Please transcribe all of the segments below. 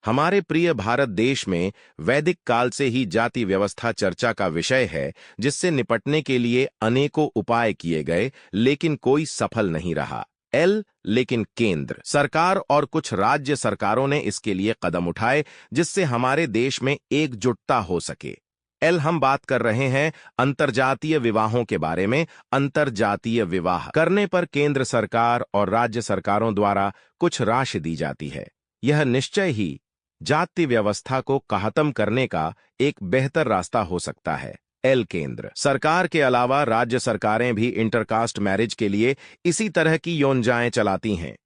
हमारे प्रिय भारत देश में वैदिक काल से ही जाति व्यवस्था चर्चा का विषय है, जिससे निपटने के लिए अनेकों उपाय किए गए, लेकिन कोई सफल नहीं रहा। लेकिन केंद्र सरकार और कुछ राज्य सरकारों ने इसके लिए कदम उठाए, जिससे हमारे देश में एकजुटता हो सके। हम बात कर रहे हैं अंतर्जातीय विवाहों के बारे में। अंतर्जातीय विवाह करने पर केंद्र सरकार और राज्य सरकारों द्वारा कुछ राशि दी जाती है। यह निश्चय ही जाति व्यवस्था को खत्म करने का एक बेहतर रास्ता हो सकता है। केंद्र सरकार के अलावा राज्य सरकारें भी इंटरकास्ट मैरिज के लिए इसी तरह की योजनाएं चलाती हैं।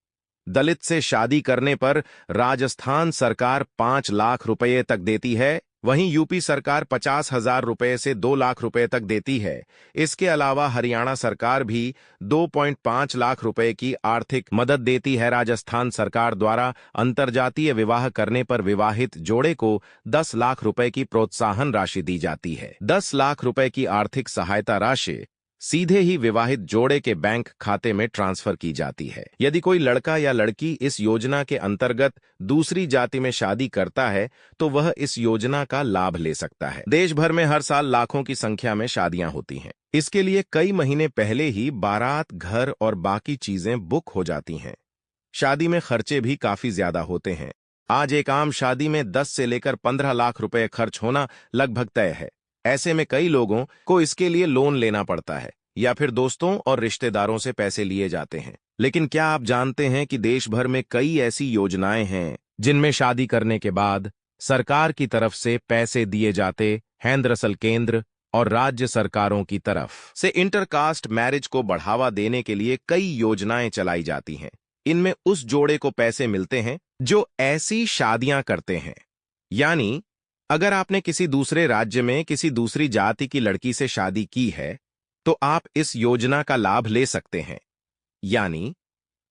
दलित से शादी करने पर राजस्थान सरकार 5 लाख रुपए तक देती है, वहीं यूपी सरकार 50,000 रुपए से 2 लाख रुपए तक देती है। इसके अलावा हरियाणा सरकार भी 2.5 लाख रुपए की आर्थिक मदद देती है। राजस्थान सरकार द्वारा अंतर्जातीय विवाह करने पर विवाहित जोड़े को 10 लाख रुपए की प्रोत्साहन राशि दी जाती है। 10 लाख रुपए की आर्थिक सहायता राशि सीधे ही विवाहित जोड़े के बैंक खाते में ट्रांसफर की जाती है। यदि कोई लड़का या लड़की इस योजना के अंतर्गत दूसरी जाति में शादी करता है, तो वह इस योजना का लाभ ले सकता है। देश भर में हर साल लाखों की संख्या में शादियां होती हैं। इसके लिए कई महीने पहले ही बारात, घर और बाकी चीजें बुक हो जाती हैं। शादी में खर्चे भी काफी ज्यादा होते हैं। आज एक आम शादी में 10 से लेकर 15 लाख रुपए खर्च होना लगभग तय है। ऐसे में कई लोगों को इसके लिए लोन लेना पड़ता है या फिर दोस्तों और रिश्तेदारों से पैसे लिए जाते हैं। लेकिन क्या आप जानते हैं कि देश भर में कई ऐसी योजनाएं हैं जिनमें शादी करने के बाद सरकार की तरफ से पैसे दिए जाते हैं। दरअसल केंद्र और राज्य सरकारों की तरफ से इंटरकास्ट मैरिज को बढ़ावा देने के लिए कई योजनाएं चलाई जाती हैं। इनमें उस जोड़े को पैसे मिलते हैं जो ऐसी शादियां करते हैं। यानी अगर आपने किसी दूसरे राज्य में किसी दूसरी जाति की लड़की से शादी की है, तो आप इस योजना का लाभ ले सकते हैं। यानी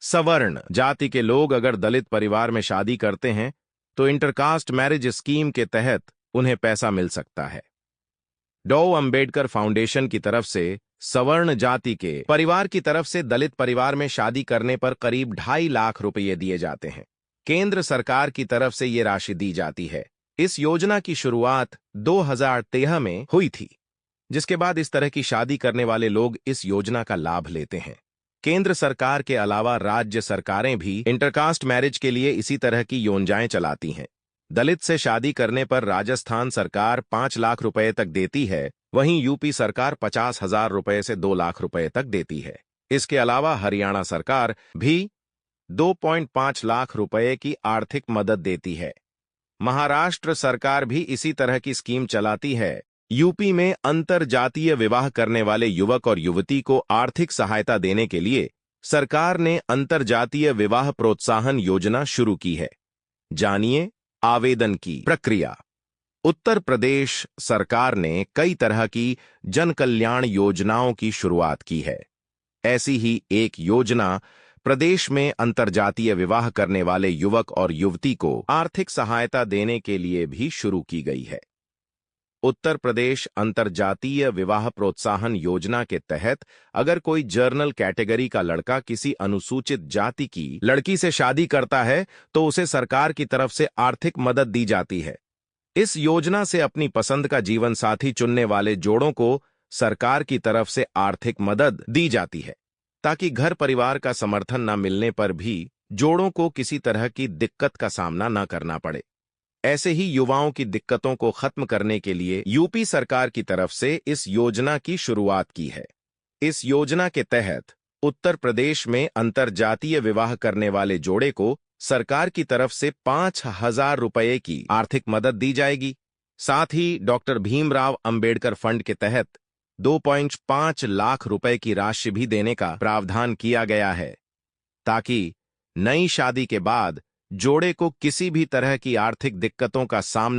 सवर्ण जाति के लोग अगर दलित परिवार में शादी करते हैं, तो इंटरकास्ट मैरिज स्कीम के तहत उन्हें पैसा मिल सकता है। डॉ. अंबेडकर फाउंडेशन की तरफ से सवर्ण जाति के परिवार की तरफ से दलित परिवार में शादी करने पर करीब 2.5 लाख रुपये दिए जाते हैं। केंद्र सरकार की तरफ से ये राशि दी जाती है। इस योजना की शुरुआत 2013 में हुई थी, जिसके बाद इस तरह की शादी करने वाले लोग इस योजना का लाभ लेते हैं। केंद्र सरकार के अलावा राज्य सरकारें भी इंटरकास्ट मैरिज के लिए इसी तरह की योजनाएं चलाती हैं। दलित से शादी करने पर राजस्थान सरकार 5 लाख रुपए तक देती है, वहीं यूपी सरकार 50,000 रुपए से 2 लाख रुपए तक देती है। इसके अलावा हरियाणा सरकार भी 2.5 लाख रुपए की आर्थिक मदद देती है। महाराष्ट्र सरकार भी इसी तरह की स्कीम चलाती है। यूपी में अंतरजातीय विवाह करने वाले युवक और युवती को आर्थिक सहायता देने के लिए सरकार ने अंतरजातीय विवाह प्रोत्साहन योजना शुरू की है। जानिए आवेदन की प्रक्रिया। उत्तर प्रदेश सरकार ने कई तरह की जन कल्याण योजनाओं की शुरुआत की है। ऐसी ही एक योजना प्रदेश में अंतरजातीय विवाह करने वाले युवक और युवती को आर्थिक सहायता देने के लिए भी शुरू की गई है। उत्तर प्रदेश अंतरजातीय विवाह प्रोत्साहन योजना के तहत अगर कोई जर्नल कैटेगरी का लड़का किसी अनुसूचित जाति की लड़की से शादी करता है, तो उसे सरकार की तरफ से आर्थिक मदद दी जाती है। इस योजना से अपनी पसंद का जीवन साथी चुनने वाले जोड़ों को सरकार की तरफ से आर्थिक मदद दी जाती है, ताकि घर परिवार का समर्थन न मिलने पर भी जोड़ों को किसी तरह की दिक्कत का सामना न करना पड़े। ऐसे ही युवाओं की दिक्कतों को खत्म करने के लिए यूपी सरकार की तरफ से इस योजना की शुरुआत की है। इस योजना के तहत उत्तर प्रदेश में अंतरजातीय विवाह करने वाले जोड़े को सरकार की तरफ से 5,000 रुपये की आर्थिक मदद दी जाएगी। साथ ही डॉक्टर भीमराव अंबेडकर फंड के तहत 2.5 लाख रुपए की राशि भी देने का प्रावधान किया गया है, ताकि नई शादी के बाद जोड़े को किसी भी तरह की आर्थिक दिक्कतों का सामना